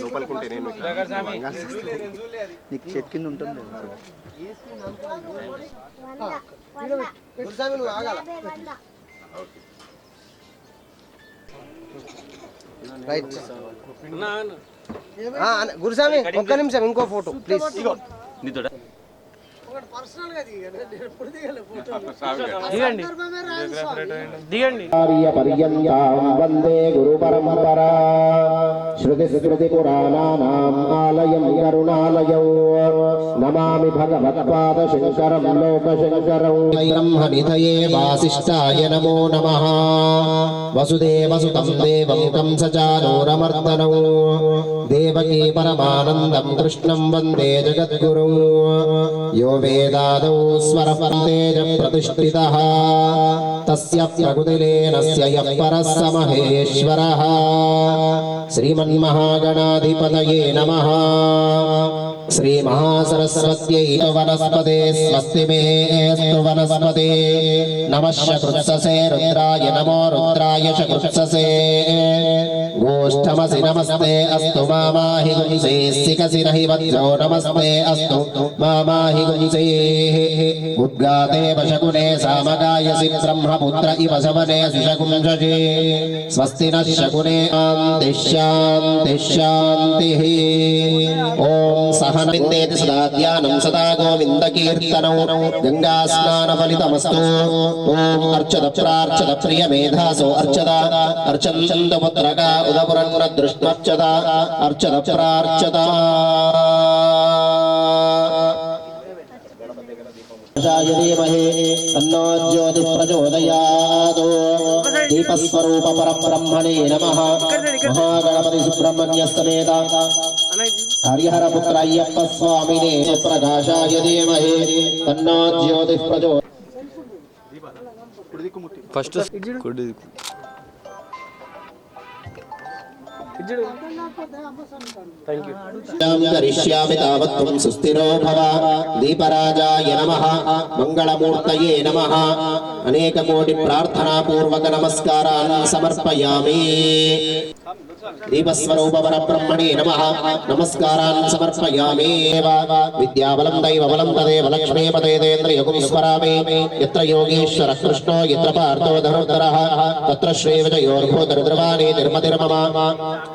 లోపలికుంటే నేను నీకు చెట్టు కింద ఉంటుంది. రైట్ గురుస్వామి ఒక్క నిమిషం ఇంకో ఫోటో ప్లీజ్. వందే గురు పరంపరా శృతి స్మృతి పురాణానాం ఆలయం కరుణాలయం నమామి భగవత్పాద శంకరం లోకశంకరం. బ్రహ్మనిధయే వాసిష్ఠాయ నమో నమః. వసుదేవసుతం దేవం కంసచానూరమర్దనం దేవకీ పరమానందం కృష్ణం వందే జగద్గురుం. యో వేదాదౌ స్వరపరంతేజ ప్రతిష్ఠితః తస్య ప్రకృతిలేనస్య యః పరః స మహేశ్వరః. శ్రీమన్మహాగణాధిపతయే నమః. శ్రీ మహాసరస్వత్యై వనస్పతే స్వస్తిమేస్తు వనస్పతే. నమః శకృత్ససే రుద్రాయ నమో రుద్రాయ శకృత్ససే. గోష్ఠమసి నమస్తే అస్తు మామాహి గుంసే. సికసి నహి వజ్రో నమస్తే అస్తు మామాహి గుంసే. ఉద్గాతే వశకునే సామగాయసి బ్రహ్మపుత్ర ఇవ శవనే సుశకుంశజే. స్వస్తి నః శకునే శాంతి శాంతి శాంతిః. ఓం సహనందేతి సదా ధ్యానం సదా గోవింద కీర్తనం. గంగా స్నాన ఫలితమస్తు. ఓం అర్చత ప్రార్చత ప్రియ మేధాసో అర్చత అర్చంత పుత్రక ఉదపురన్న దృష్ట్వర్చత అర్చత ప్రార్చత. ధీమహి తన్నో జ్యోతిః ప్రచోదయాత్. దీపస్వరూప పరబ్రహ్మణే నమః. మహాగణపతి సుబ్రహ్మణ్య సమేత హరిహర పుత్ర అయ్యప్ప స్వామినే ప్రకాశాయ ధీమహి తన్నో జ్యోతిః ప్రచోదయాత్. ఫస్ట్ కరిష్యామి తావత్ త్వం సుస్థిరో భవ. దీపరాజాయ నమః. మంగళమూర్తయే నమః. అనేక కోటి ప్రార్థనా పూర్వక నమస్కారాన్ సమర్పయామి. దీపస్వరూప పరబ్రహ్మణే నమః. నమస్కారాన్ సమర్పయామి. విద్యాబలం దైవబలం తదేవ లక్ష్మీపతేంద్రియగుం స్మరామి. యత్ర యోగేశ్వర కృష్ణో యత్ర పార్థో ధనుర్ధరః తత్ర శ్రీవిజయోర్భూతిర్ధ్రువాణి తిర్మతిర్మమ.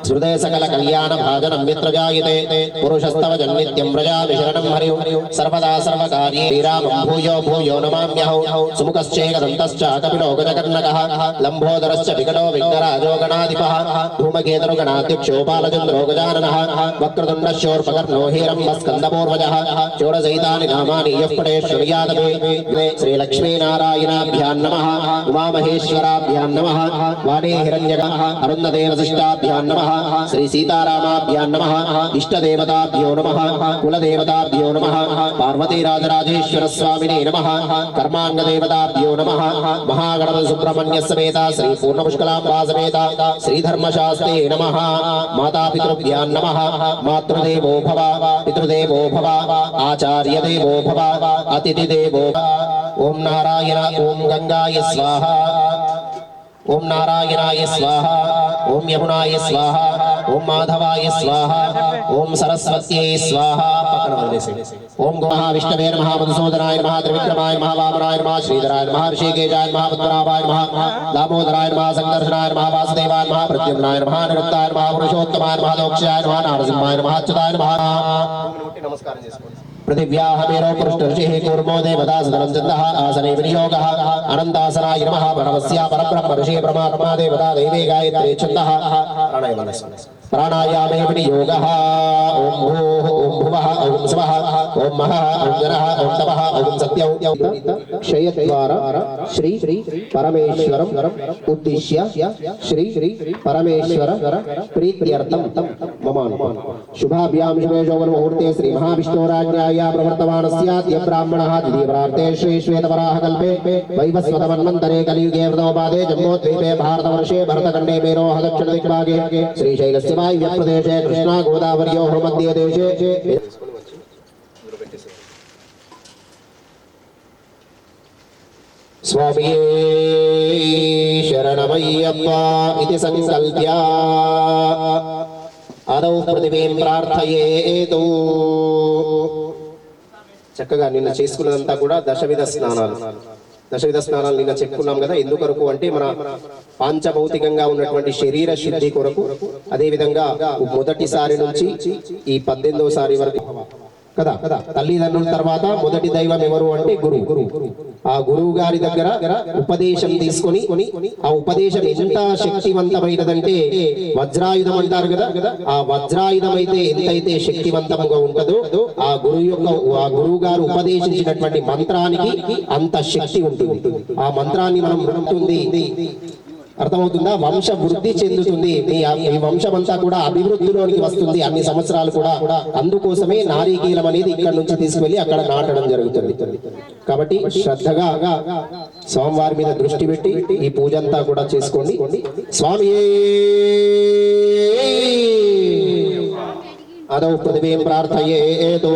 హృదయ సకల కళ్యాణ భాజనం మిత్ర జాయతే. పురుషస్తవ జన్నిత్యం ప్రజామి శరణం హరిం. సర్వదా సర్వకార్యే శ్రీరామం భూయో భూయో నమామ్యహం. సుముఖశ్చేకదంతశ్చ కపిలో గజకర్ణకః. లంబోదరశ్చ వికటో విఘ్నరాజో గణాధిపః. ధూమకేతుర్గణాధ్యక్షో బాలచంద్రో గజాననః. వక్రతుండ శూర్పకర్ణో హిరణ్యః స్కందపూర్వజః. షోడశైతాని నామాని యః పఠేత్ శృణుయాదపి. శ్రీలక్ష్మీనారాయణాభ్యాం నమః. ఉమామహేశ్వరాభ్యాం నమః. వాణీ హిరణ్యకః అరుంధతే వసిష్ఠాభ్యాం నమః. శ్రీ సీతారామాభ్యాం నమః. ఇష్టదేవతాభ్యో నమః. కులదేవతాభ్యో నమః. పార్వతీరాజరాజేశ్వర స్వామినే నమః. కర్మాంగదేవతాభ్యో నమః. మహాగణపతి సుబ్రహ్మణ్య సమేత శ్రీ పూర్ణపుష్కలాంబా సమేత శ్రీధర్మశాస్త్రే నమః. మాతాపితృభ్యాం నమః. మాతృదేవో భవ పితృదేవో భవ ఆచార్యదేవో భవ అతిథిదేవో భవ. ఓం నారాయణ ఓం గంగాయ స్వాహ. ఓం నారాయణాయ స్వాహ. ఓం యమునాయ స్వాహ. ఓం మాధవాయ స్వాహ. ఓం సరస్వత్యై స్వాహ. ఓం మహావిష్ణవే నమః. మధుసూదనాయ నమః. త్రివిక్రమాయ నమః. వామనాయ నమః. శ్రీధరాయ నమః. ఋషికేశాయ నమః. పద్మనాభాయ నమః. దామోదరాయ నమః. సంకర్షణాయ నమః. వాసుదేవాయ నమః. ప్రద్యుమ్నాయ నమః. నిరుక్తాయ నమః. పురుషోత్తమాయ నమః. దోక్షాయ నమః. నారసింహాయ నమః. అచ్యుతాయ నమః. నమస్కారం చేసుకోండి. పృథివ్యాః మేరో పురుషర్షిః కూర్మో దేవతా సదనం చందః ఆసనే వినియోగః. అనంతాసనాయ నమః. పరమస్య పరబ్రహ్మ ఋషి పరమాత్మా దేవతా దైవే గాయత్రీ ఛందః. ప్రాణాయామే వినియోగః. ఓం భూః ఓం భువః ఓం స్వః ఓం మహః ఓం జనః ఓం తపః ఓం సత్యం. క్షయద్వారా శ్రీ పరమేశ్వరం ఉద్దిశ్య శ్రీ పరమేశ్వర ప్రీత్యర్థం మమ శుభాభ్యాం శుభే శోభన ముహూర్తే శ్రీ మహావిష్ణోరాజ్ఞాయ ప్రవర్తమానస్యాద్య బ్రాహ్మణः ద్వితీయప్రార్తే శ్రీ శ్వేతవరాహ కల్పే వైవస్వతమన్వంతరే కలియుగే వృతోపాదే జమ్మోద్వీపే భారతవర్షే భరతఖण्डे मेरोः दक्षिण दिग्भागे श्रीशैलस्य वायव्य प्रदेशे कृष्णा गोदावर्योः मध्ये देशे स्वामी शरणमय्यप्पा इति संकल्प्य ఆదౌ పృథివీం ప్రార్థయేతు. చక్కగా నిన్న చేసుకున్నదంతా కూడా దశవిధ స్నానాలు. దశవిధ స్నానాలు నిన్న చెప్పుకున్నాం కదా. ఎందుకొరకు అంటే మన పాంచభౌతికంగా ఉన్నటువంటి శరీర శుద్ధి కొరకు, అదేవిధంగా మొదటిసారి నుంచి ఈ 18వ సారి వరకు కదా తల్లిదండ్రుల తర్వాత మొదటి దైవం ఎవరు అంటే గురువు. ఆ గురువు గారి దగ్గర ఉపదేశం తీసుకొని, ఆ ఉపదేశం ఎంత శక్తివంతమైనదంటే వజ్రాయుధం అంటారు కదా. ఆ వజ్రాయుధం అయితే ఎంతైతే శక్తివంతంగా ఉంటుందో ఆ గురువు గారు ఉపదేశించినటువంటి మంత్రానికి అంత శక్తి ఉంటుంది. ఆ మంత్రాన్ని మనం ఉంటుంది, అర్థమవుతుందా? వంశ వృద్ధి చెందుతుంది. ఈ వంశం అంతా కూడా అభివృద్ధిలోనికి వస్తుంది అన్ని సంవత్సరాలు కూడా. అందుకోసమే నారీకీలం అనేది ఇక్కడ నుంచి తీసుకువెళ్ళి అక్కడ నాటడం జరుగుతుంది. కాబట్టి శ్రద్ధగా స్వామివారి మీద దృష్టి పెట్టి ఈ పూజ అంతా కూడా చేసుకోండి. స్వామి అదౌ పృథివీం ప్రార్థయేతు.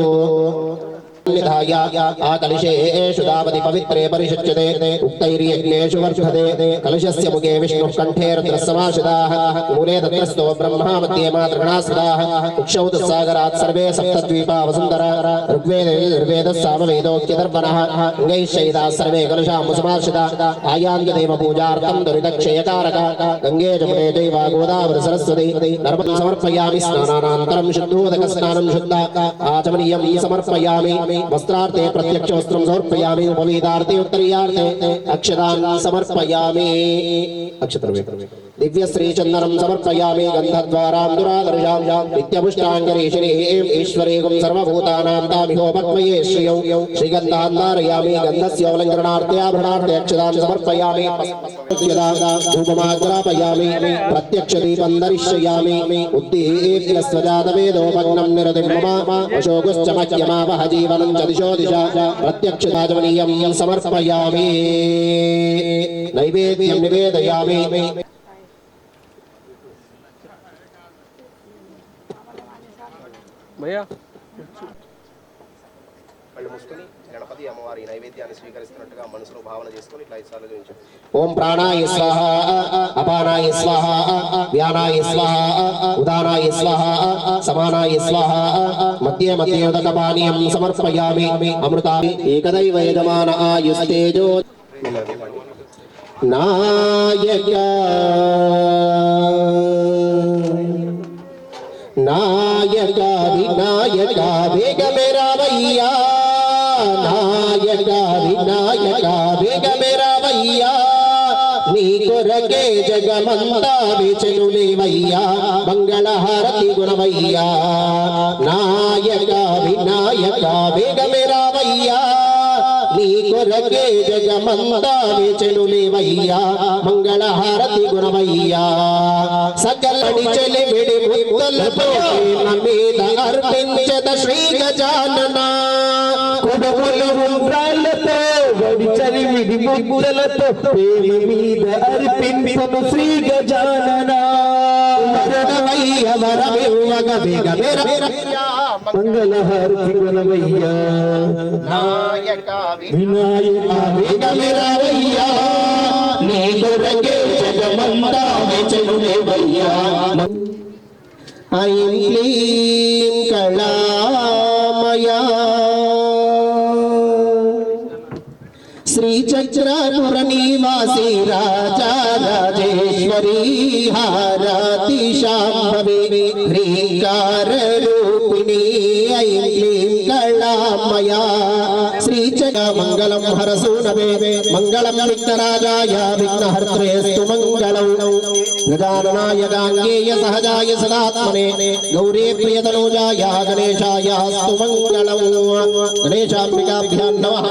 ఆకలిషేషు దావతి పవిత్రే పరిషుచ్యతే ఉక్తైర్యజ్ఞేషు వర్ధతే. కలశస్య ముఖే విష్ణుః కంఠే రుద్రः సమాశ్రితాః మూలే తత్రస్థో బ్రహ్మా మధ్యే మాతృగణాశ్రితాః ఉక్షౌ సాగరాత్ సర్వే సప్తద్వీపా వసుంధరా. ఋగ్వేదः సామవేదోక్తిదర్పణः అంగైశ్చైదాः సర్వే కలశాము సమాశ్రితాః. ఆయాంత్యదేవ పూజార్థం దురితక్షయకారక. గంగే జమునే చైవ గోదావరి సరస్వతి నర్మదం సమర్పయామి. స్నానానంతరం శుద్ధోదక స్నానం శుద్ధ ఆచమనీయం సమర్పయామి. వస్త్రార్థే ప్రత్యక్ష వస్త్రం సమర్పయామి. ఉపవీతార్థే ఉత్తరీయార్థే అక్షతాన్ సమర్పయామి. దివ్య శ్రీచందనం సమర్పయామి. గంధద్వారాం దురాదర్శాం నిత్యపుష్టాంగరీషిణీం ఈశ్వరీగం సర్వభూతానాం తామిహోపక్మయే శ్రియౌ. శ్రీగంధాన్ ధారయామి. గంధస్యోలంకరణార్థే ఆభరణార్థే అక్షతాన్ సమర్పయామి. ధూపమాగ్రాపయామి. ప్రత్యక్ష దీపం దర్శయామి. ఉద్దీప్య స్వజాతవేదోపగ్నం నిరతిం మమ అశోకశ్చ మహ్యమావహ జీవనం చ దిశో దిశ. ప్రత్యక్షరాజమనీయం సమర్పయామి. నైవేద్యం నివేదయామి. కళ్ళు మూసుకొని గణపతి అమ్మవారి నైవేద్యాన్ని స్వీకరిస్తున్నట్టుగా మనసులో భావన చేసుకొని ఇట్లా ఈసారి చూపించు. ఓం ప్రాణాయ స్వాహ, అపానాయ స్వాహ, వ్యానాయ స్వాహ, ఉదానాయ స్వాహ, సమానాయ స్వాహ. మధ్య మధ్య ఉదకపానీయం సమర్పయామి. అమృతామి ఏకదైవ యజమాన ఆయుస్తేజో నాయక నాయక వినాయక వేగమే రావయ్యా. నాయక వినాయక వేగమే రావయ్యా. నీ కొరకే జగమంతా వేచెనులేవయ్యా. మంగళహారతి గుణవయ్యా. నాయక వినాయక వేగమే రావయ్యా. నీ కొరకే జగమంతా వేచెనులేవయ్యా. మంగళహారతి గుణవయ్యా. సకలని చెలిమిడి ముద్దలతో మీద అర్పించద శ్రీ గజానన. కుడుములు ఉండ్రాళ్ళతో వడిచలిమిడి ముద్దలతో ప్రేమ మీద అర్పించను శ్రీ గజానన. వరుణవయ్య వరమివ్వగ వేగమెరయ్యా. మంగళహారతి గుణవయ్యా. నాయక వినాయక వేగమెరవయ్యా. నీ కొరకే జగమంతా వేచెనులేవయ్యా. ఐం క్లీం కళామయా. శ్రీచక్రపుర నివాసి రాజా రాజేశ్వరీ హారతి శాంభవి హ్రీంకార రూపిణి. ఐం క్లీం కళామయా. శ్రీచక్ర మంగళం హరసూనవే మంగళం విఘ్నరాజాయ విఘ్నహర్త్రేస్తు మంగళం. గజాననాయ గాంగేయ సహజాయ సదాత్మనే గౌరీ ప్రియతనూజాయ గణేశాయ స్తు మంగళం. గణేశాంబికాభ్యాం నమః.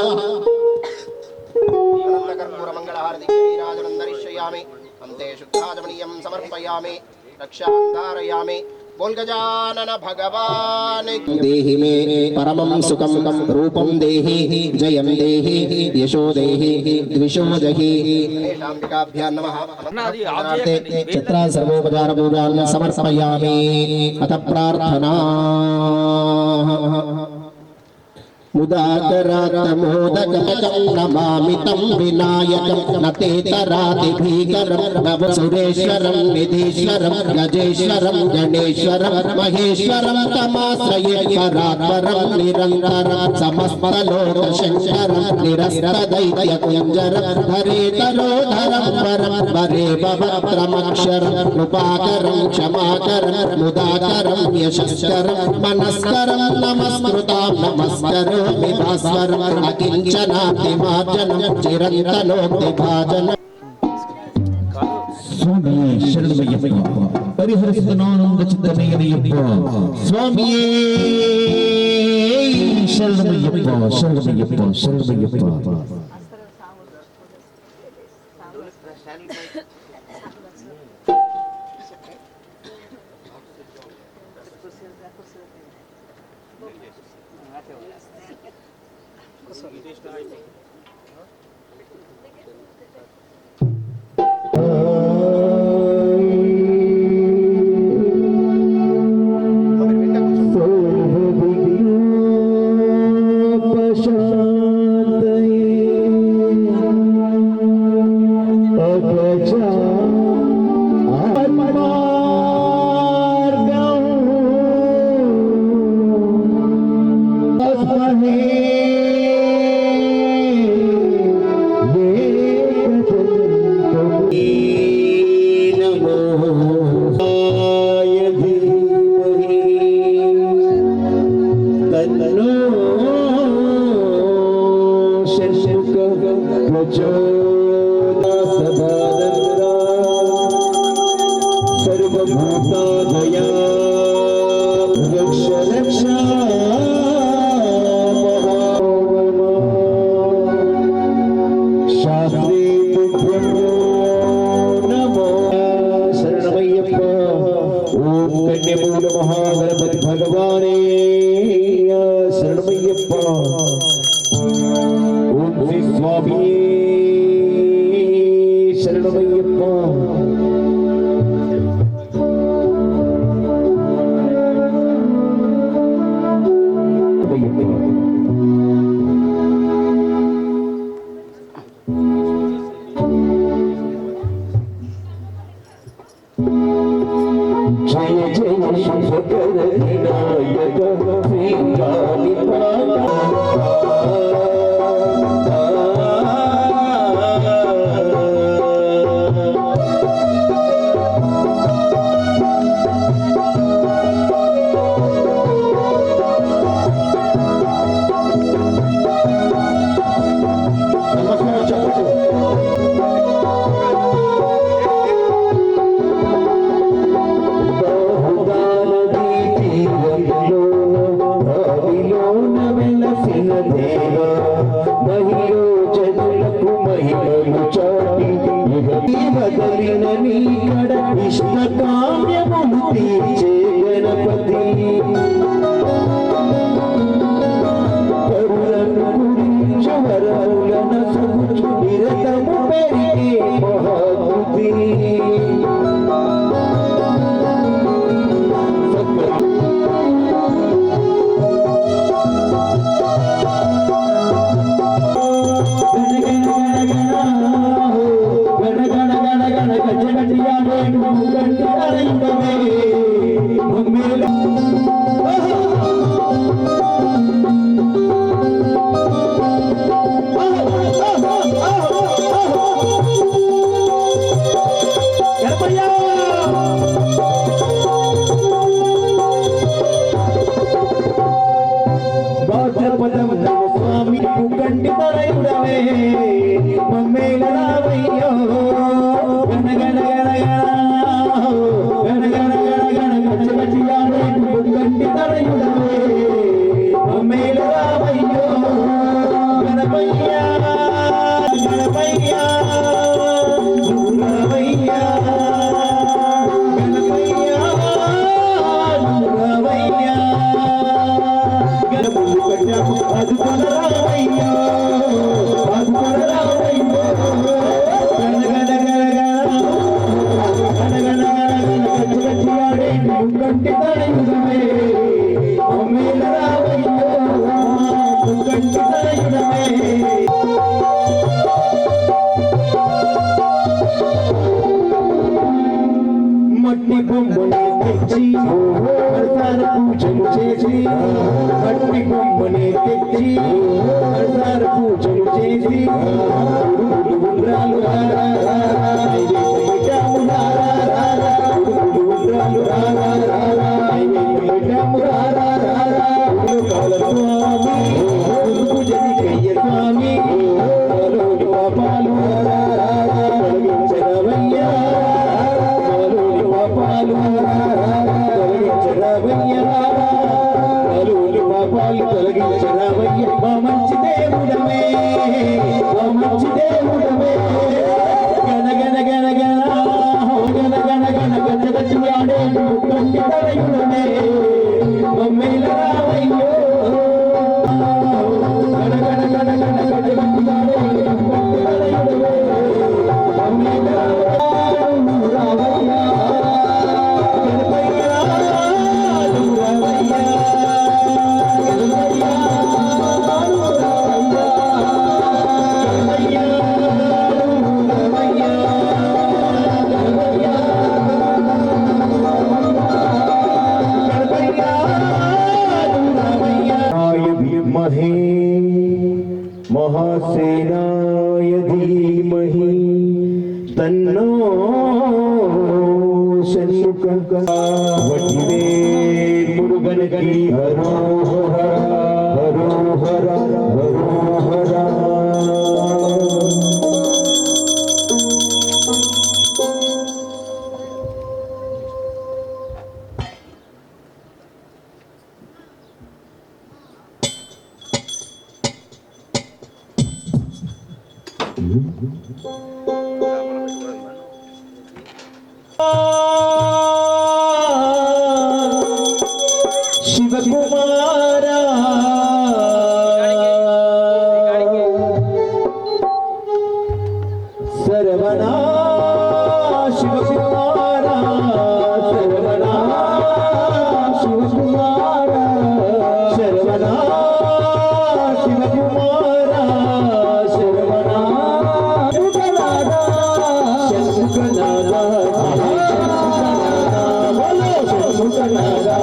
అంతే శుద్ధాచమనీయం సమర్పయామి. రక్షాం ధారయామి. बोल गजानन भगवान देहि मे परमं सुखं रूपं देहि जयं देहि यशो देहि द्विषो देहि. गणेशाम्बिकाभ्यां नमः. चित्रा सर्वोपचार पूजां समर्पयामि. अथ प्रार्थना. ముదాకరాతమోదకం నమామి తం వినాయకం నతేతరాతి భీకరం నవ సురేశ్వరం నిధీశ్వరం గజేశ్వరం గణేశ్వరం మహేశ్వరం తమాశ్రయే పరాత్పరం నిరంతరం సమస్తలోక శంకరం నిరస్తదైత్య కుంజరం ధరేతరోధరం వరం వరే భవత్రమక్షరం కృపాకరం క్షమాకరం ముదాకరం యశస్కరం మనస్కరం నమస్కృతాం నమస్కరం విభాస్వరం అకించనాతిమార్జనం చిరంతనోక్తిభాజనం. స్వామియే శరణమయ్యప్ప పరిహరిస్తున్నానంద చిత్తమయ్యప్ప స్వామియే శరణమయ్యప్ప శరణమయ్యప్ప శరణమయ్యప్ప. మహాగణపతి భగవానే శరణమయ్యప్ప. ఓం శ్రీ స్వామి శరణమయ్యప్ప. జయ జయ శంకర వినాయక శ్రీకాళిపాద. ఇష్ట కామ్యములు తీర్చే గణపతి కరులను గురించు వరములను సగుచు నిరతము పెరిగే మహాకృతి. స్వామి కంటి తరయుడవే మమ్మేల రావయ్యో గణ గణ గణ గణ గణ గణ గణ కంటి తరయుడవే మమ్మేల రావయ్యో గణపయ్యా గణపయ్యా రావయ్యా గణపయ్యా రావయ్యా గణములు కట్టాము అది కొనరావయ్యో అది కొనరావయ్యో గణ గణ గణ గణ గణ గణ గచ్చియాడే కంటి తడయుడవే మమ్మేల రావయ్యో తనయుడమే మట్టి బొమ్మని తెచ్చి మనసార పూజలు చేసి మట్టి బొమ్మని తెచ్చి మనసార పూజలు చేసి ఉండ్రాలు స్వామి పాపాలు తొలగించరవయ్యా పాపాలు తొలగించరవయ్యా పాపాలు తొలగించరవయ్య మా మంచి దేవుడమే మా మంచి దేవుడమే గణ గణ గణ గణ గణ గణ గణ గణ గజవాడే కంటి తనయుడమే మమ్మేల రావయ్యో గణ గణ గణ గణ గణ గజవాడే కంటి తనయుడమే మమ్మేల రావయ్యా గణపయ్యా రావయ్యా विद्महे महासेनाय धीमहि तन्नो षण्मुख वटिवेल मुरुगन की हरोहरा हरोहरा हरोहरा शिवकुमारा सर्वना शिवकुमारा सर्वना शिवकुमारा सर्वना शिवकुमारा सर्वना शंकरनादा बोलो शंकरनादा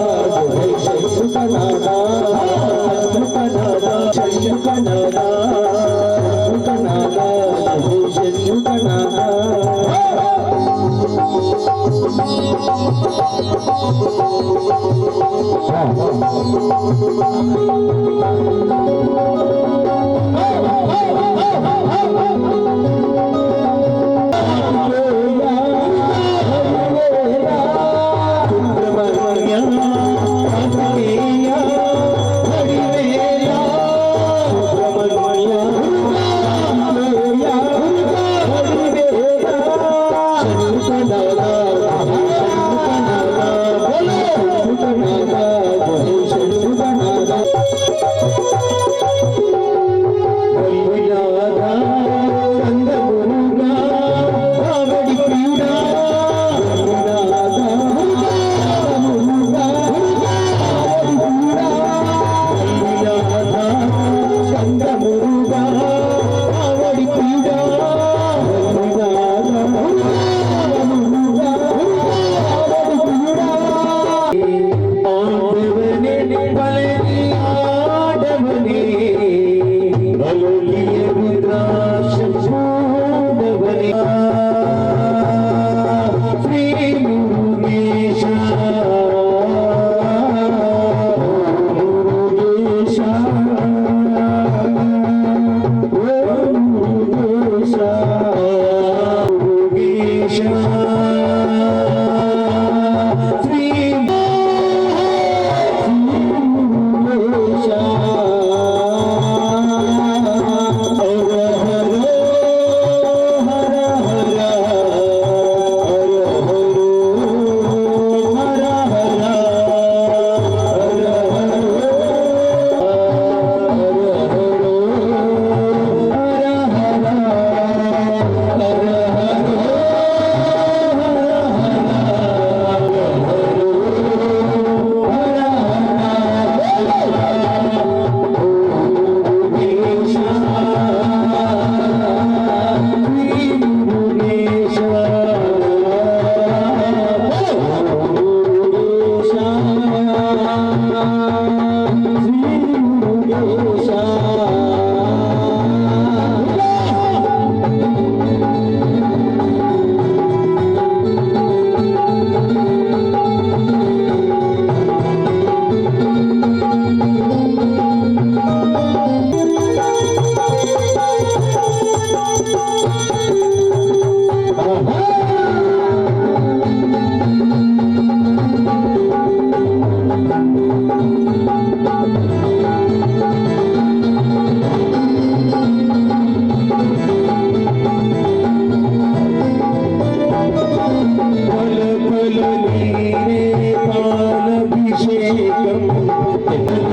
పాలాభిషేకం పాలాభిషేకం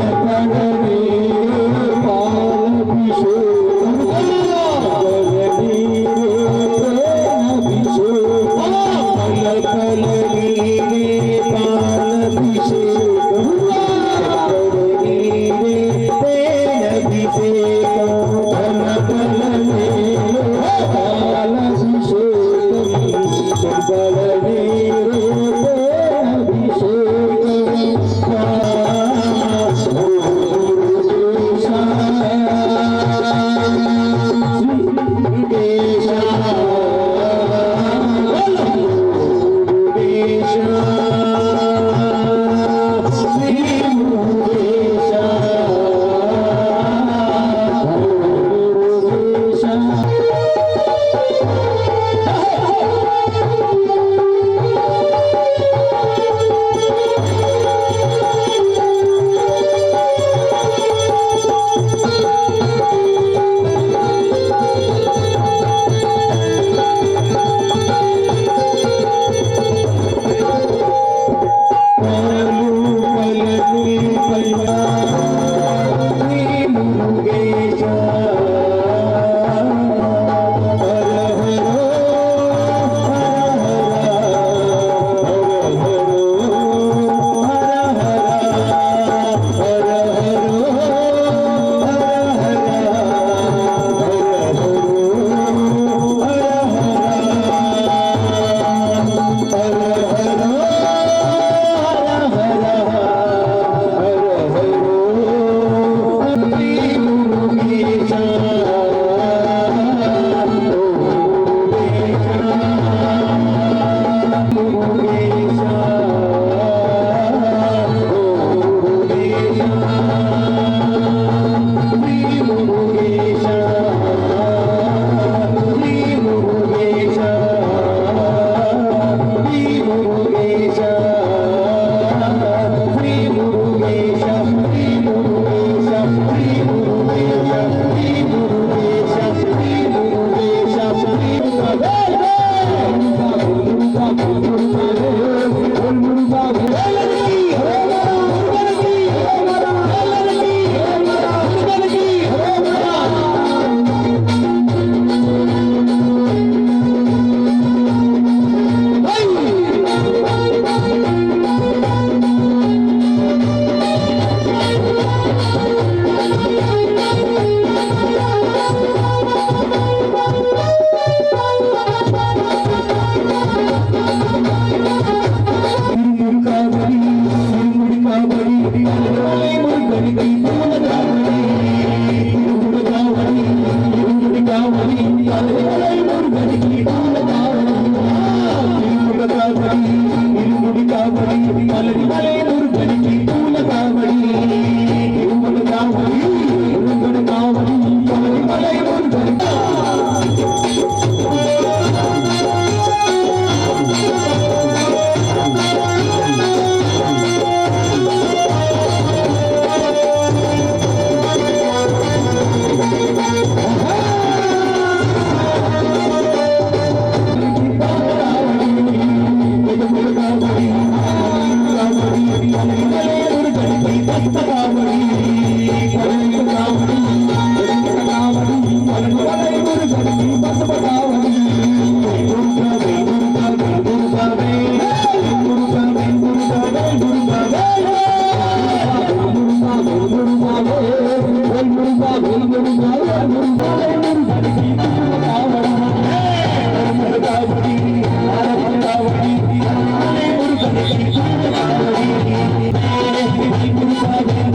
Thank you.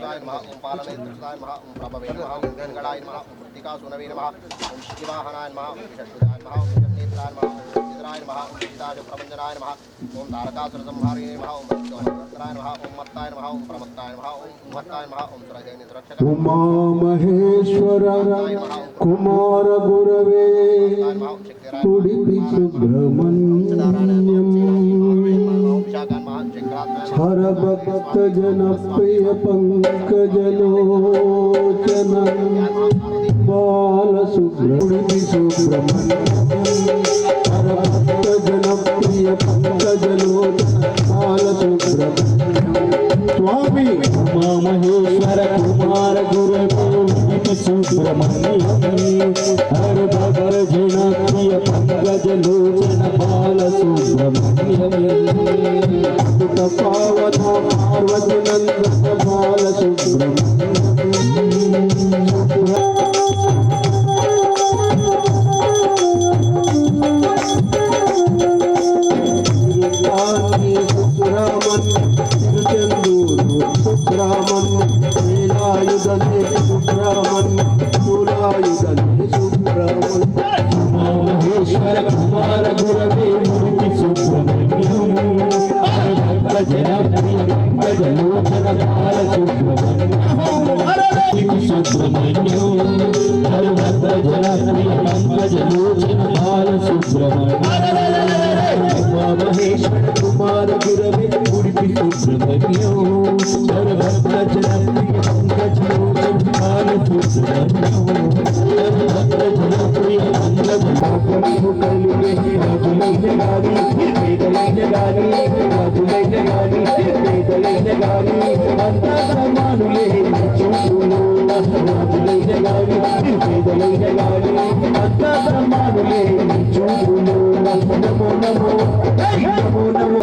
ॐ पालनेत्रस्ताय नमः ॐ प्रभवे नमः ॐ गणगणाय नमः ॐ प्रतिकासुनवे नमः ॐ श्रीवाहनाय नमः ॐ विषष्ठुजाय नमः ॐ जगन्नेत्राय नमः ॐ चित्राय नमः ॐ सीताजप्रभञ्जनाय नमः ॐ तारकासुरसंहारिणे नमः ॐ मत्तराय नमः ॐ मत्ताय नमः ॐ प्रमत्ताय नमः ॐ महत्ताय नमः ॐ सुरजयनिरक्षकाय उमा महेश्वर कुमार गुरवे उडुपि सुब्रह्मण्यम् हर भक्त जन प्रिय पंकजलोचन बाल उडुपि सुब्रह्मण्यम् हर भक्त जन प्रिय पंकजलोचन बाल सुब्रह्मण्यम् स्वामी उमा महेश्वर कुमार गुरवे सुब्रह्मण्यम् हर भक्त जन प्रिय पंकजलोचन बाल सुब्रह्मण्यम् पावन पार्वती नंदन बाल महेश्वर कुमार गुरवे सुब्रह्मण्यम् जलोचन बाल सुब्रह्मण्यम् हर भक्त जन प्रिय पंकजलोचन बाल सुब्रह्मण्यम् महेश्वर कुमार गुरवे उडुपि सुब्रह्मण्यम् हर भक्त जन प्रिय पंकजलोचन बाल सुब्रह्मण्यम् हर भक्त जन प्रिय नमो नमो नमो नमो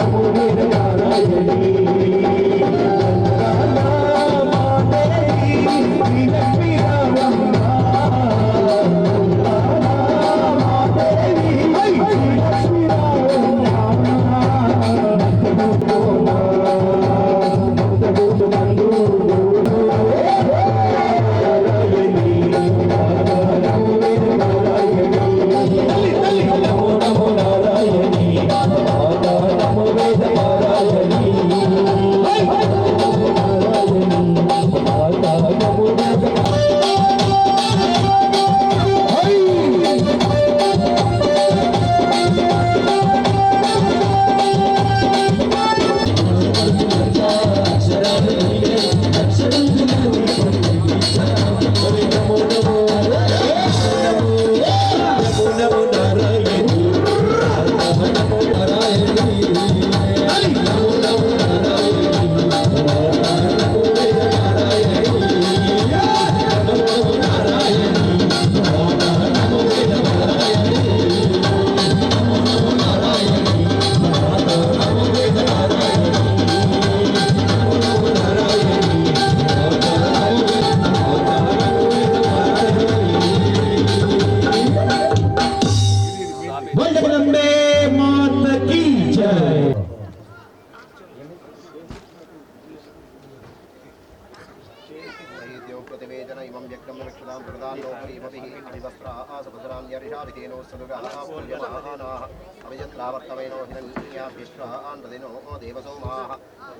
प्रतिवेदन इमं व्यक्तं रक्षतां प्रदानोपरिमतिः अभिवस्त्राः सपसरां यरिषाभितेनो सदुगाः पूज्यमानाः अभिजत्रावर्तवेनो हिरण्याभ्यश्वान् प्रदिनो देवसोमाः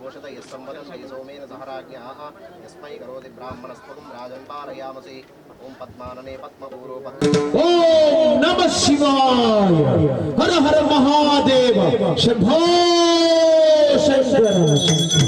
घोषतयः सम्वदन्ति सोमेन सह राज्ञाः यस्मै करोति ब्राह्मणस्त्वं राजन् पालयामसि ॐ पद्मानने पद्मपूरो ओम नमः शिवाय हर हर महादेव शंभो शंकर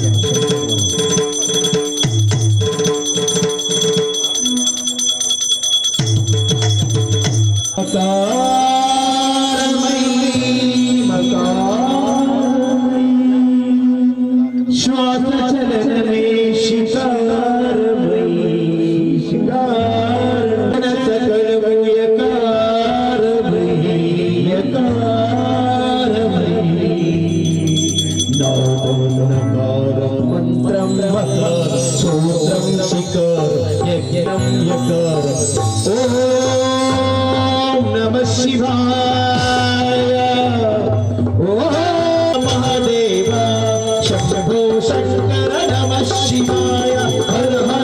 श्वास चलन में शिकार शिकार सकल यकार यकार नकार मंत्रम मकार सूत्रम शिकार यज्ञम यकार ओम नमः शिवाय ओम महादेव शंभो शंकर नमः शिवाय हर हर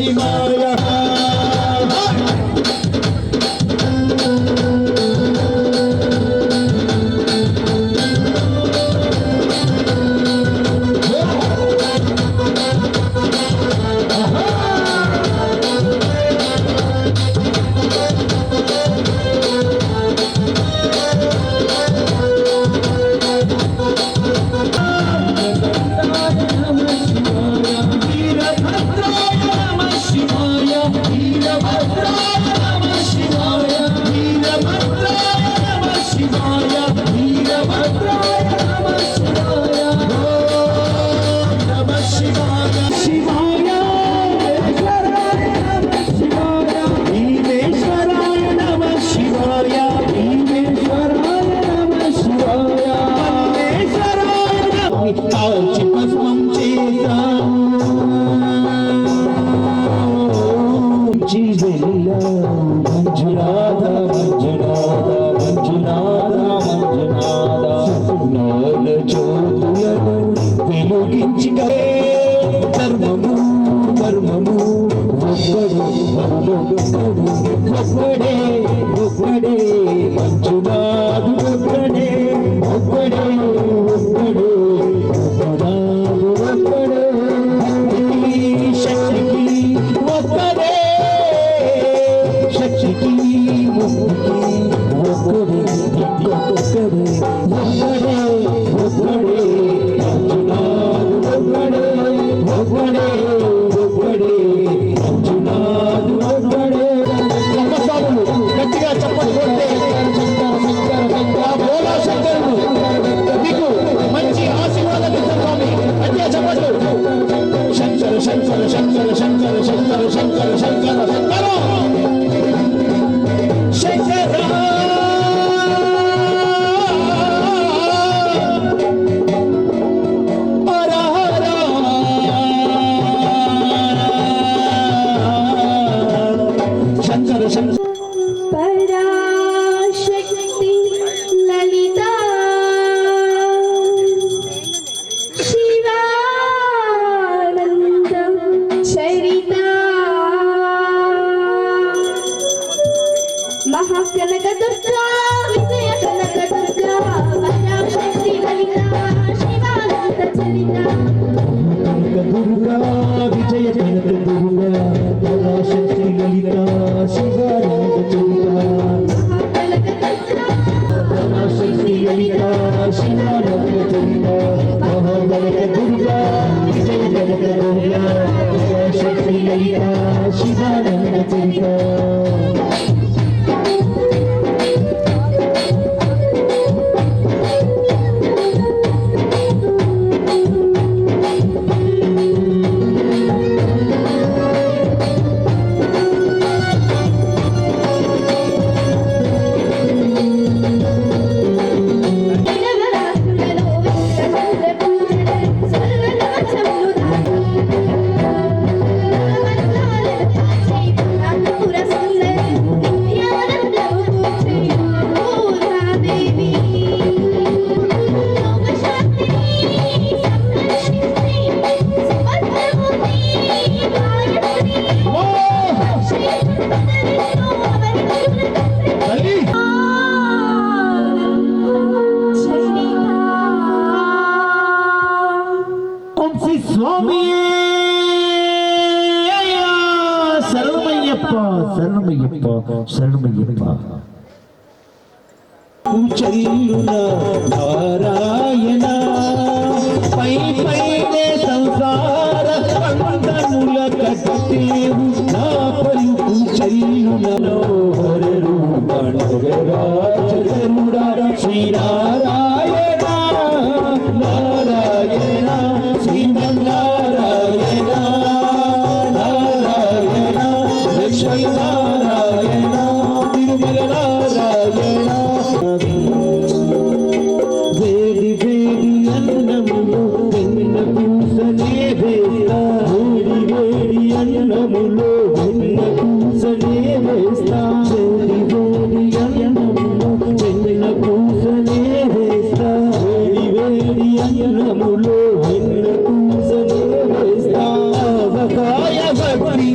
శివాయ పరాశక్తి లలిత శివానందం చరిత మహాకనక దుర్గా విజయ కనక దుర్గా పరాశక్తి లలిత శివానంద చరిత దుర్గా విజయ కనక దుర్గా పరాశక్తి లలిత శివానంద చరిత పరాశక్తి లలిత శివానంద చరిత మహాకనక దుర్గా విజయ కనక దుర్గా పరాశక్తి లలిత శివానంద చరిత స్వామి శరణమయ్యప్ప శరణమయ్యప్ప శరణమయ్యప్ప చెల్లున నారాయణ పై పైనే సంసార బంధముల కట్టేవు నా పలుకు చెల్లునలో హరరు పండుగరాజరుడా శ్రీనారాయణ నారాయణ శ్రీమన్నారాయణ నారాయణ లక్ష్మీనారాయణ తిరుమల నారాయణ వేడి వేడి అన్నములు వెన్న పూసనే వేస్తా వేడి వేడి అన్నములు వెన్న పూసనే వేస్తా వేడి వేడి అన్నములు వెన్న పూసనే వేస్తా వేడి వేడి అన్నములు వెన్న పూసనే వేస్తా అవకాయ భక్తి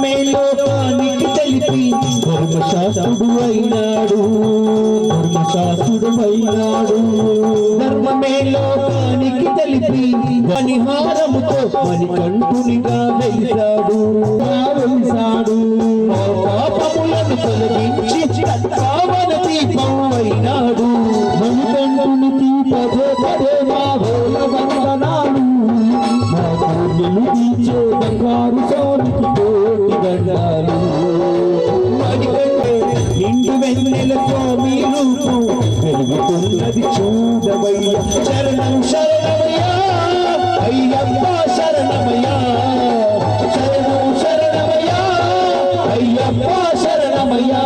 ధర్మమే లోకానికి తెలిపి ధర్మశాస్త్రుడు అయినాడు ధర్మమే లోకానికి తెలిపి మణిహారముతో మణికంఠునిగా వెలిసాడు పాపములను తొలగించి పావన దీపం అయినాడు మణికంఠునికి పదే పదే మా వందనాలు మా పూజలు తీర్చే బంగారు స్వామికి కోటి దండాలు నిండు వెన్నెల స్వామి రూపం వెలుగుతున్నది చూడవయ్య శరణం శరణమయ్యా అయ్యప్ప శరణమయ్యా శరణం శరణమయ్యా అయ్యప్ప శరణమయ్యా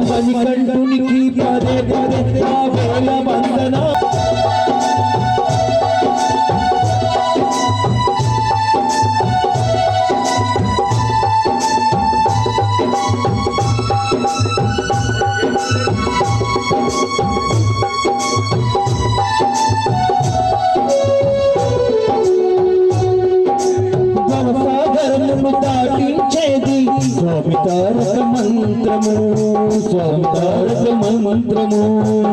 మణికంఠునికి పదే పదే నా వేల వందనా దాటించేది స్వామి తారక మంత్రము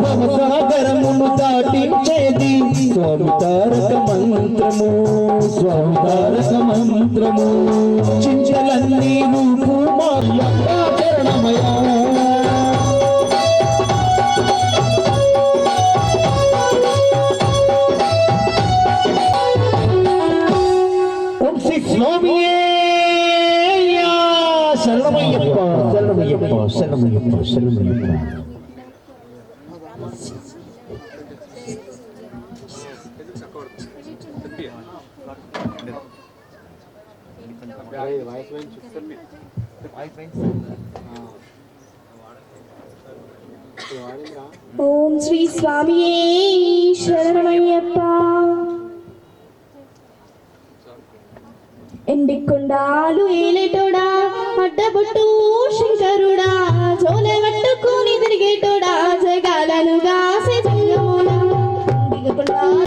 భవసాగరమును దాటించేది స్వామి తారక మంత్రము చింతలన్నీ రూపు మాయప్ప శరణమయ్యా స్వామియే శరణమయ్యప్ప శరణమయ్యప్ప శరణమయ్యప్ప శరణమయ్యప్ప ఓం శ్రీ స్వామియే శరణమయ్యప్ప. ఎండికొండాలు ఏలేటోడా అడ్డబొట్టు శంకరుడా జోలె పట్టుకుని తిరిగేటోడా జగాలను గాసే జంగముడా ఎండికొండాల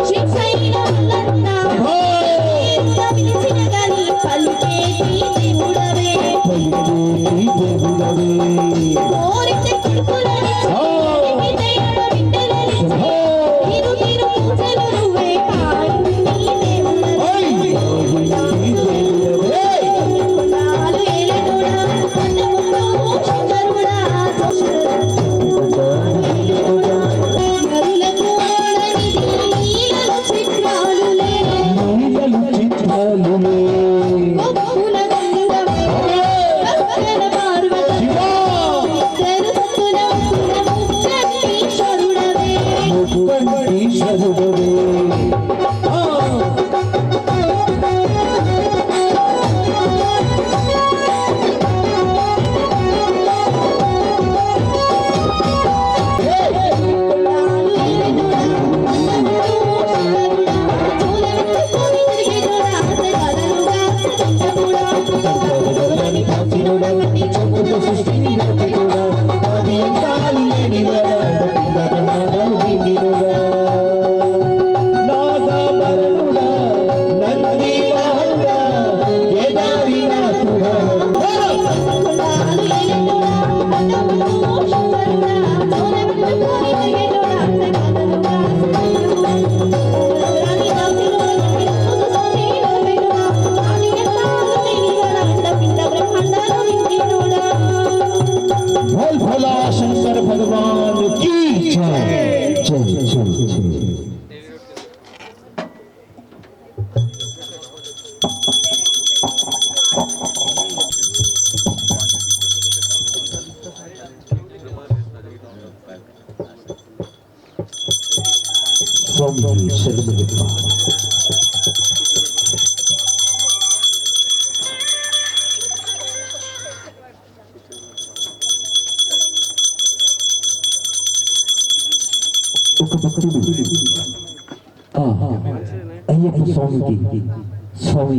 శ్రీశైలములంతా పిలిచిన గాని పలికేటి దేవుడవే కోరిక చిక్కులని शंकर भगवान की जय जय जय स्वामी शरणमయ్యప్ప ఒక భక్తుడు అయ్యప్ప స్వామికి స్వామి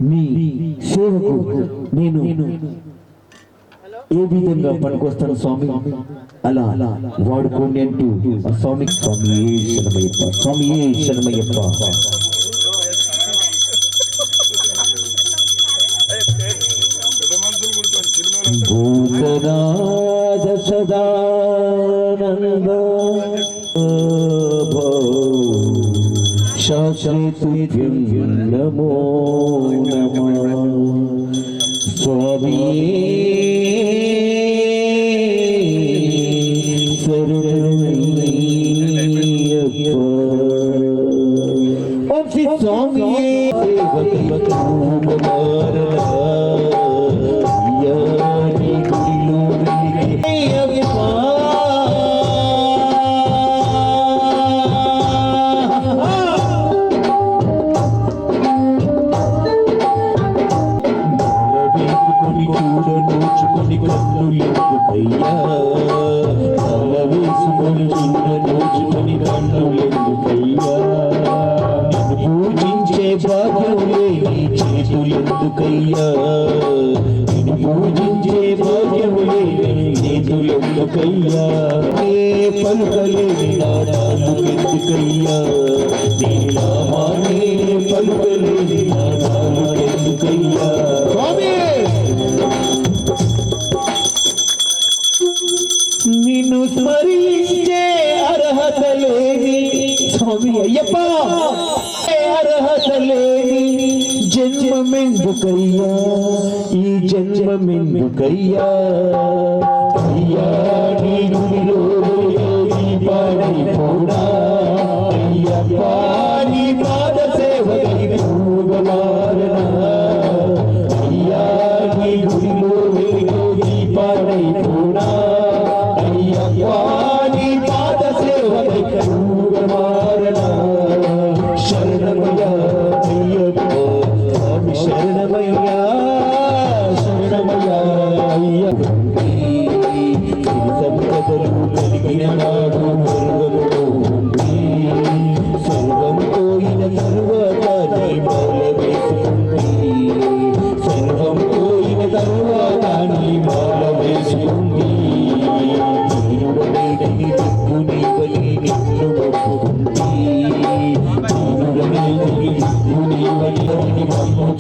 మీ సేవకు నేను ఏ విధంగా పనికొస్తాను స్వామి అలా వాడుకోండి అంటూ ఆ స్వామికి స్వామి శరణమయ్యప్ప భూతనాథ సదానంద శాశ్వతుభ్యం నమో నమః స్వామి శరణమయ్యప్ప ఓం శ్రీ స్వామి పూజించే భాగ్యం లేని చేతులెందుకయ్యా నిన్ను పూజించే భాగ్యం లేని చేతులెందుకయ్యా ఏ పలుకలేని నాడాలుకెందుకయ్యా నీ నామానే పలుకలేని నాడాలుకెందుకయ్యా స్వామి నిన్ను స్మరించే అర్హత లేని స్వామి అయ్యప్ప అర్హత లేని జన్మమెందుకయ్యా ఈ జన్మమెందుకయ్యా అయ్యా నీ గుడిలో యోగి పాడిపోడా అయ్యప్ప నీ పాద సేవకై పూగమారనా అయ్యా నీ గుడిలో యోగి పాడిపోడా నీ పాద సేవకై పూగమారనా శరణమయ్యా అయ్యప్ప స్వామి శరణమయ్యా శరణమయ్యా అయ్యప్ప సంపదలు కలిగిన నాడు వర్గములో సర్వం పోయిన తరువాత నీ మాల వేసుకుంది సర్వం పోయిన తరువాత నీ మాల వేసుకుంది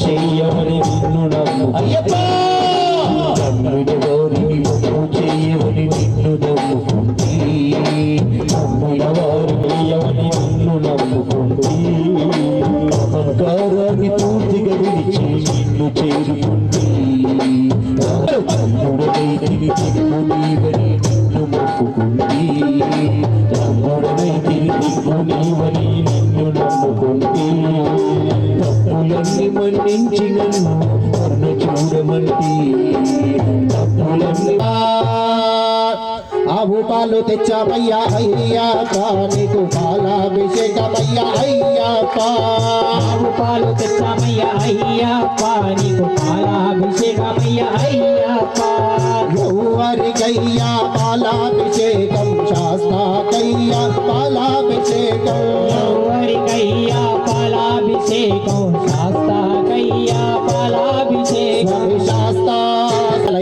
చేయమని నిన్ను నమ్ము అయ్యప్ప తమ్ముడు వారిని మమ్ము చేయమని నిన్ను నమ్ముకుంది తమ్ముడ వారు చేయమని నిన్ను నమ్ముకుంది అహంకారాన్ని పూర్తిగా విడిచి నిన్ను చేరుకుంది తమ్ముడై తిరిగి నీవని నిన్ను మొక్కుకుంది తమ్ముడై తిరిగి నీవని నిన్ను నమ్ముకుంది తప్పులన్నీ మన్నించి నన్ను వర్ణ చూడమంటి తప్పులన్నీ ఆవు పాలు తెచ్చామయ్యా అయ్యప్ప నీకు పాలాభిషేకమయ్యా అయ్యప్ప ఆవు పాలు తెచ్చామయ్యా అయ్యప్ప నీకు పాలాభిషేకమయ్యా అయ్యప్ప ఎవరికయ్యా పాలాభిషేకం శాస్త్రాకయ్యా పాలాభిషేకం ఎవరికయ్యా పాలాభిషేకం శాస్త్రాకయ్యా పాలాభిషేకం శాస్త్ర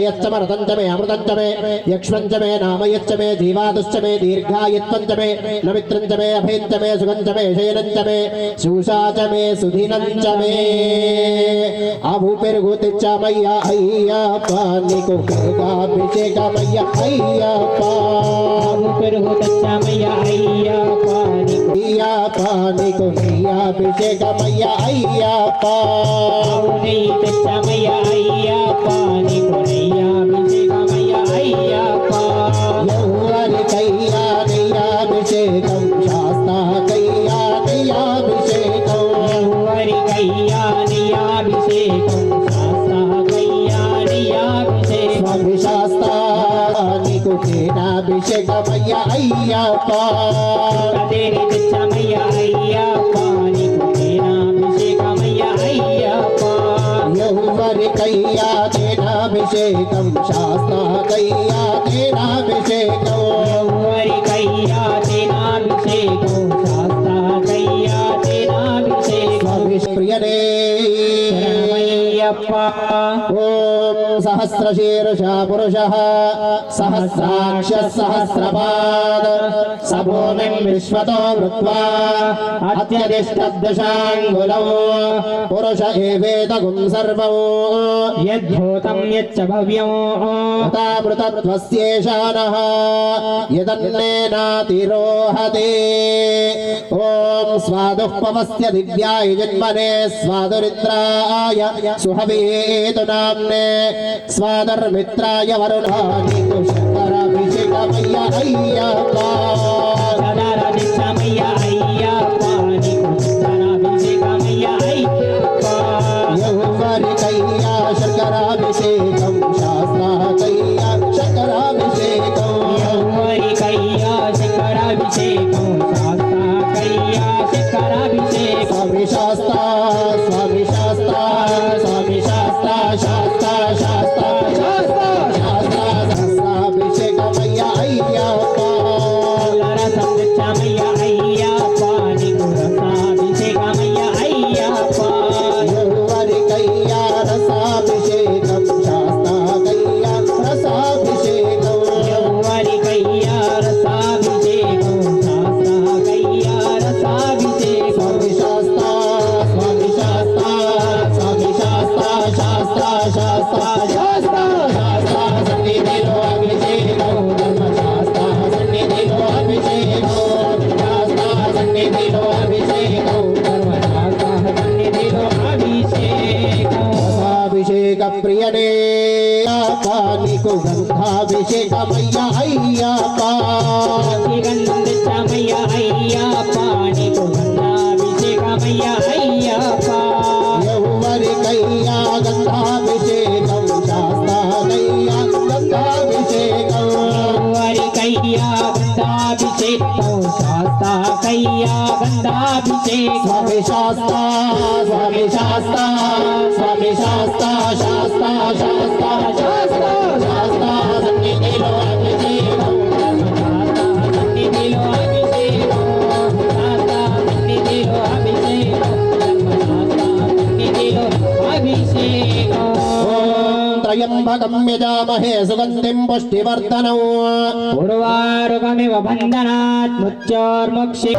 యచ్చమరతంచమే అమృతంచమే యక్ష్మంచమే నామయచ్చమే జీవాదుశ్చమే దీర్ఘాయుత్వంచమే నమిత్రంచమే అభయంచమే సుగంచమే శయనంచమే శూషాచమే సుధినంచమే ఆవు పెరుగు తెచ్చామయ్యా అయ్యప్ప నీకు పెరుగాభిషేకమయ్యా అయ్యప్ప ఆవు పెరుగు తెచ్చామయ్యా అయ్యప్ప నీకు నెయ్యాభిషేకమయ్యా అయ్యప్ప ఆవు నెయ్యి తెచ్చామయ్యా అయ్యప్ప నీకు నెయ్యాభిషేకమయ్యా అయ్యప్ప ఎవరికయ్యా నెయ్యాభిషేకం శాస్త్రాకయ్యా నెయ్యాభిషేకం ఎవరికయ్యా నెయ్యాభిషేకం శాస్త్రాకయ్యా నెయ్యాభిషేకం స్వామి శాస్త్ర నీకు తేనాభిషేకమయ్యా అయ్యప్ప తేనె తెచ్చామయ్యా అయ్యప్ప నీకు తేనాభిషేకమయ్యా అయ్యప్ప ఎవరికయ్యా తేనాభిషేకం శాస్త్రాకయ్యా తేనాభిషేకం ఎవరికయ్యా తేనాభిషేకం శాస్త్రాకయ్యా తేనాభిషేకం స్వామి ప్రియనే శరణమయ్యప్ప ఓం सहस्रशीर्षा पुरुषः सहस्राक्षः सहस्रपाद स भूमिं विश्वतो वृत्वा अत्यतिष्ठद्दशाङ्गुलौ पुरुष एवेदगुं सर्वौ यद्भूतं यच्च भव्यं तथामृतत्वस्येषानः यदन्नेनातिरोहते ॐ स्वादुःपवस्य दिव्याय जन्मने स्वादुरिन्द्राय सुहवेतु नाम्ने स्वादर्मित्राय वरुणानि तुषकराभिषेकमय्य अय्यप्पा सदारविषमय्य अय्यप्पा निकुशराभिषेकमय्य अय्यप्पा यौवरिकय्या शर्कराभिषेकं शास्त्राकय्या शर्कराभिषेकं यौवरिकय्या शर्कराभिषेकं शास्त्राकय्या शर्कराभिषेकं स्वामी शास्ता स्वामी शास्ता स्वामी शास्ता शास्ता शास्ता शास्ता शास्ता सहस्राभिषेकमय्य अय्यप्पा रसमय्य अय्यप्पा निकुशराभिषेकमय्य अय्यप्पा यौवरिकय्या रसाभिषेकं शास्ताकय्या रसाभिषेकं यौवरिकय्या रसाभिषेकं शास्त्राकय्या रसाभिषेकं स्वामी शास्ता स्वामी शास्ता स्वामी शास्ता शास्ता शास्ता शास्ता शास्ता सन्निधिलो अभिषेको धर्मशास्ता सन्निधिलो अभिषेको शास्ता सन्निधिलो अभिषेको धर्मशास्त्रः सन्निधिलो अभिषेकं रसाभिषेक प्रियने पानिको गन्धाभिषेकमय्य अय्यप्पा गन्धमय्य अय्यप्पा निकुशराभिषेकमय्य अय्यप्पा यौवरिकय्या गन्धाभिषेकं शास्ताकय्या गन्धाभिषेकं यौवरिकय्या गन्धाभिषेकं शास्त्राकय्या गन्धाभिषेकं स्वामी शास्ता स्वामी शास्ता स्वामी शास्ता शास्ता शास्ता शास्ता शास्ता सन्निधिलो अभिषेकं सन्निधिलो अभिषेकं शास्त्रा सन्निधिलो अभिषेकं सन्निधिलो अभिषेकं त्र्यम्बकं यजामहे सुगन्धिं पुष्टिवर्धनौ उर्वारुकमिव बन्धनात् मृत्योर्मुक्षि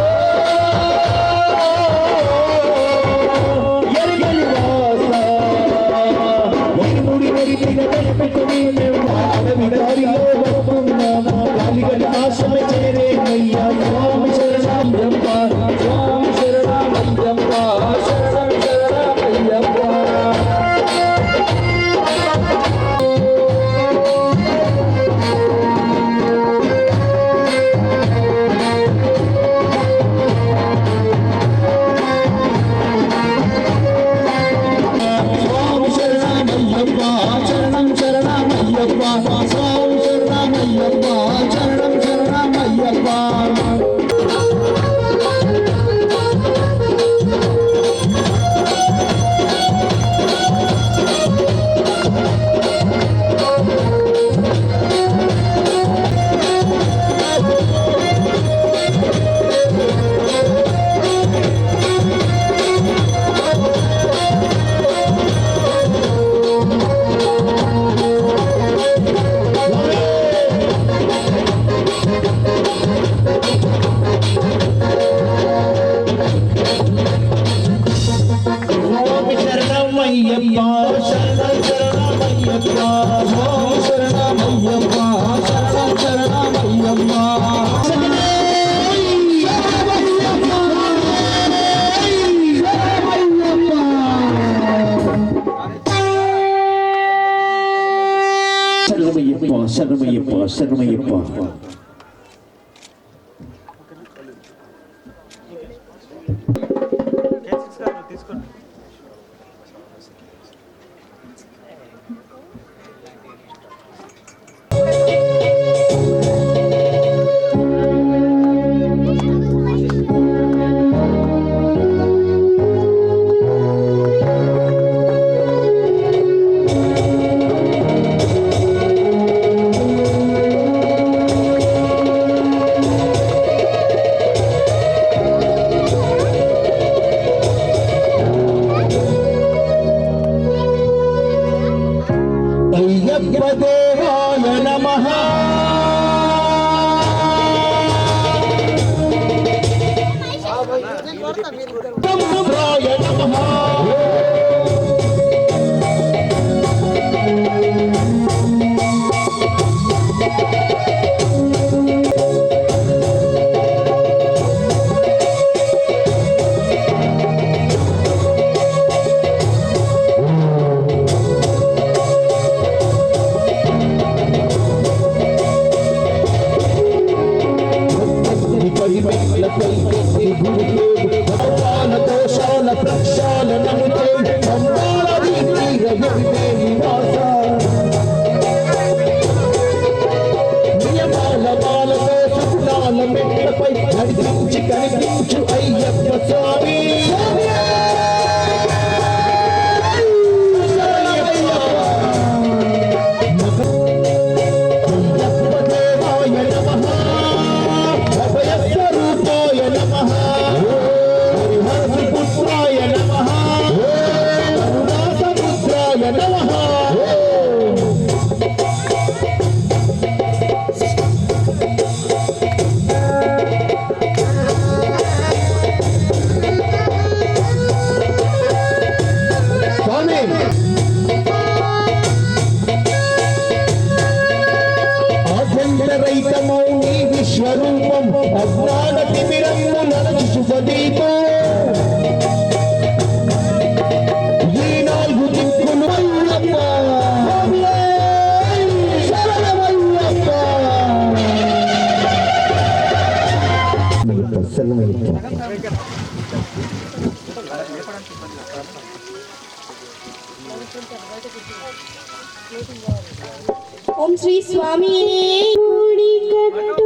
శరణమయ్యప్ప శరణమయ్యప్ప అయ్యప్ప దేవాయ నమః తంబ్రాయ నమః దోషాల ప్రక్షాళనముతో సంబాళి తీరయే నివాస నియమాల మాలతో సుగుణాల మెట్లపై నడిపించి కనిపించు అయ్యప్ప స్వామి రైతమౌని విశ్వరూపం అజ్ఞాన తిమిరము నరచు శుభదీపం ఈ నాలుగు దిక్కులు అయ్యప్ప శరణమయ్యప్ప ఓం శ్రీ స్వామి కట్టు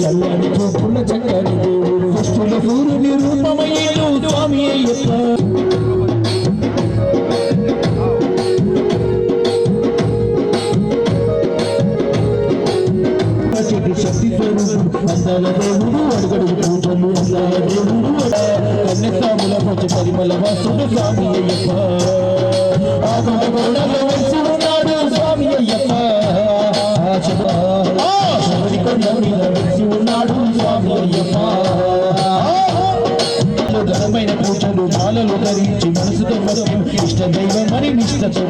చల్లని చూపుల చక్కని దేవుడు దుష్టుల సూర్యుని రూపమయ్యేను స్వామి అయ్యప్ప శక్తి స్వరూపుడు అందాల దేవుడు అడుగడుగు పూజలు అందాల దేవుడు కన్యస్వాముల పొచ్చు పరిమళ వాసుడు స్వామి అయ్యప్ప ఆగమగోడలో వచ్చి ఉన్నాడు స్వామి అయ్యప్ప ఉన్నాడు స్వామి అయ్యప్ప ఘనమైన పూజలు మాలలు ధరించి మనసుతో భక్తి ఇష్ట దైవం అని నిష్టతో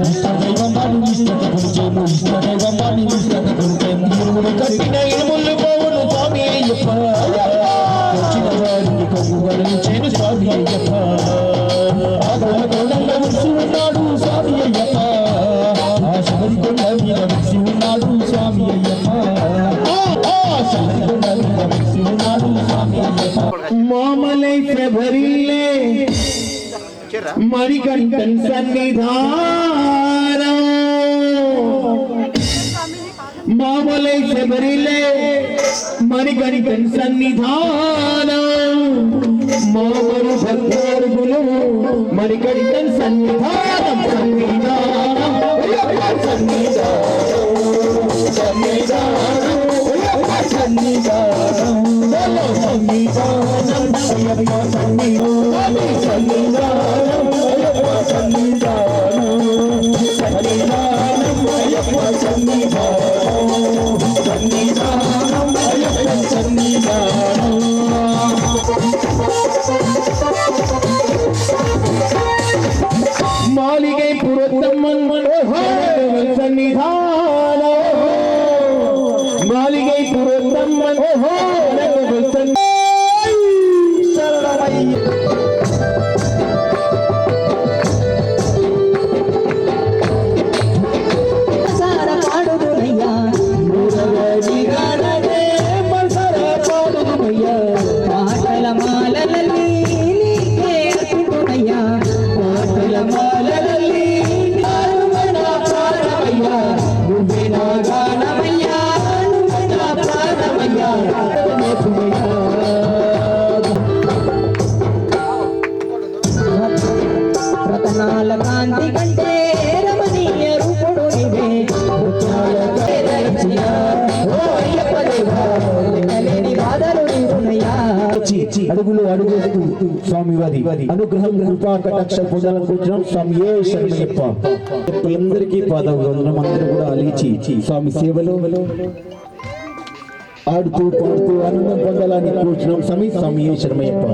ఇష్ట దైవం అని నిష్టత కొలిచేము ఇష్ట దైవం అని నిష్టత కొలిచేము ఇరుములు కట్టిన ఇరుములు పోవును స్వామి అయ్యప్ప వచ్చిన వారికి కవ్వుగలించేను స్వామి అయ్యప్ప ఆగమగోడల్లో వచ్చి ఉన్నాడు స్వామి అయ్యప్ప ఆ శబరి కొండ మీద వచ్చి ఉన్నాడు స్వామి అయ్యప్ప மாமலை பிரபரிலே மணிகண்டன் சன்னிதானம் மாமலை பிரபரிலே மணிகண்டன் சன்னிதானம் மாமரு భక్తులు మణికంఠన్ సన్నిధానం సన్నిధానం సన్నిధానం సన్నిధానం సన్నిధానం అయ్యప్ప సన్నిధానం సన్నిధానం అయ్యప్ప సన్నిధానం సన్నిధానం అయ్యప్ప సన్నిధానం సన్నిధానం అయ్యప్ప సన్నిధానం మాలిగై పురుత్తమ్మన్ సన్నిధానం మాలిగై పురుత్తమ్మన్ మాలలీ అడుగులు అడుగేస్తూ స్వామి వారి అనుగ్రహం కృపా కటాక్ష పొందాలనుకుంటున్నాం. స్వామి ఏ శరణయ్యప్ప. అందరికీ పాదవందనం. అందరూ కూడా అలిచి స్వామి సేవలో ఆడుతూ పాడుతూ ఆనందం పొందాలని కూర్చున్నాం. స్వామి ఏ శరణయ్యప్ప.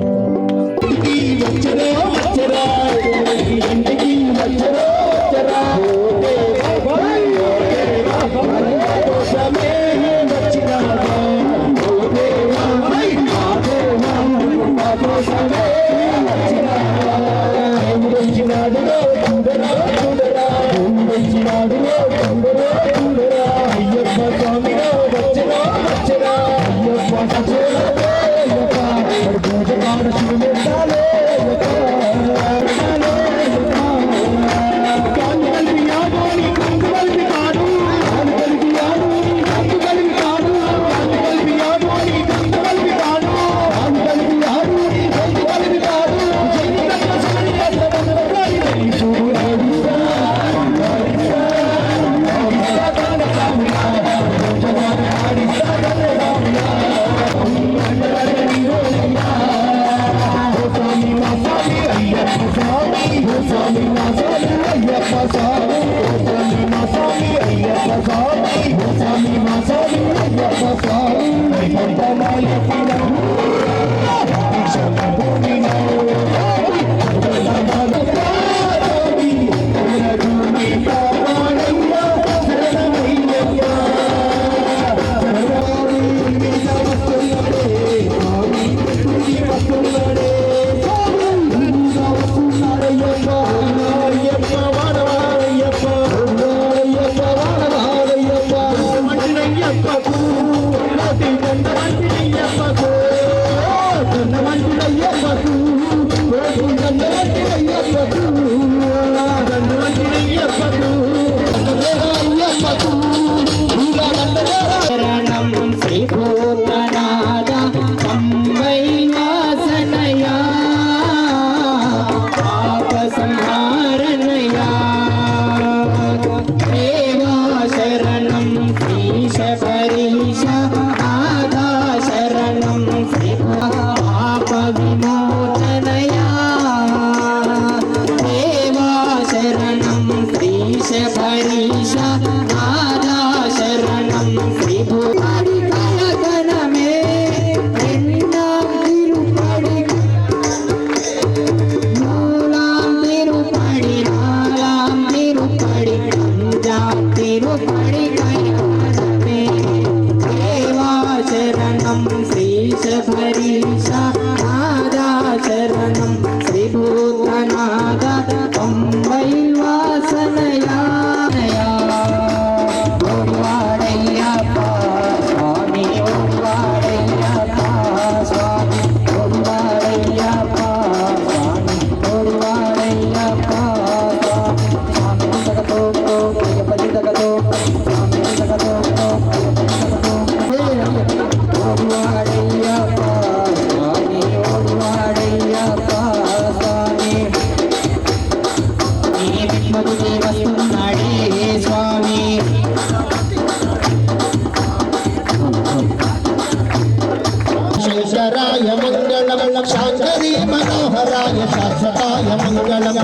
శంకరాయ మంగళం శాంకరీ మనోహరాయ శాశ్వతాయ మంగళం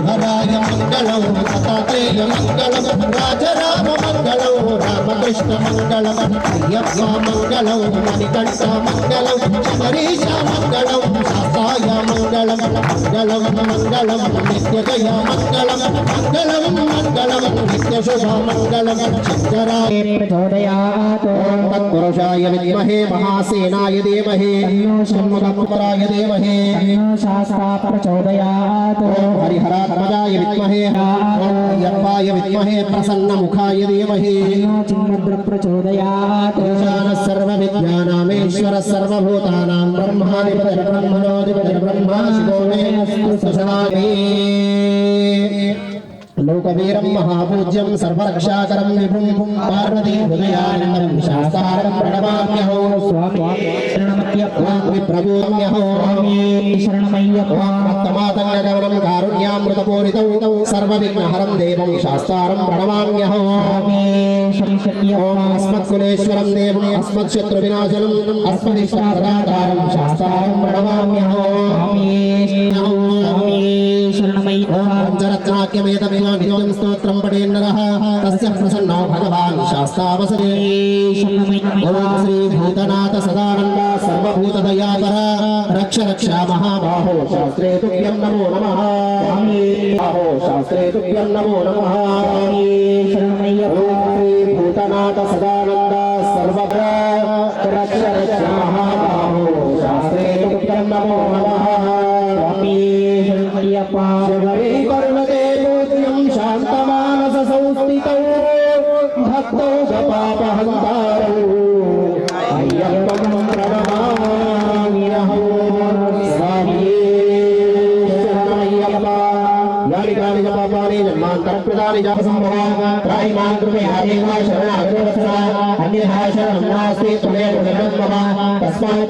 హరాయ మంగళం దత్తాత్రేయ మంగళం రాజరామ మంగళం రామకృష్ణ మంగళం అయ్యప్ప మంగళం మణికంఠ మంగళం శబరీశ మంగళం శాస్తాయ మంగళం మంగళం మంగళం నిత్యజయ మంగళం మంగళం మంగళం నిత్యశుభ మంగళం శంకరాయ తత్పురుషాయ విద్మహే మహాసేనాయ ధీమహి షణ్ముఖపుత్రాయ ధీమహి హరిహరాత్మజాయ విద్మహే అయ్యప్పాయ విద్మహే ప్రసన్నముఖాయ ధీమహి ఈశానः సర్వవిద్యానామేశ్వరः సర్వభూతానాం బ్రహ్మాధిపతిర్బ్రహ్మణోధిపతిర్బ్రహ్మ శివో మే అస్తు సదామి లోకవీరం మహాపూజ్యం సర్వరక్షాకరం విభుం పార్వతీ హృదయానందం శాస్త్రారం ప్రణమామ్యహో విప్రభూమ్యహో రక్తమాతంగగమనం కారుణ్యామృతపూరితం సర్వవిఘ్నహరం దేవం శాస్త్రారం ప్రణమామ్యహో అస్మత్కులేశ్వరం దేవం అస్మత్శత్రువినాశనం అస్మదిష్టాధారం శాస్త్రారం ప్రణమామ్యహో పంచరత్నాఖ్యమేతమేవ నిత్యం స్తోత్రం పఠేన్నరః తస్య ప్రసన్నో భగవాన్ శాస్త్రావసరే ఓం శ్రీ భూతనాథ సదానంద సర్వభూతదయాపర రక్ష రక్ష మహాబాహో శాస్త్రే తుభ్యం నమో నమః బాహో శాస్త్రే తుభ్యం నమో నమః ఓం శ్రీ భూతనాథ సదానంద సర్వభూత రక్ష రక్ష మహాబాహో శాస్త్రే తుభ్యం నమో నమః శబరి పర్వతే పూజ్యం శాంతమానస సంస్థితౌ భక్తౌ పాపహంతారౌ అయ్యప్పం ప్రణమామ్యహం స్వామియే శరణమయ్యప్ప యాని కాని చ పాపాని జన్మాంతరకృతాని చ సంభవామి త్రాయి మాం కృపయా దేవా శరణాగతవత్సల అన్యథా శరణం నాస్తి త్వమేవ శరణం మమ తస్మాత్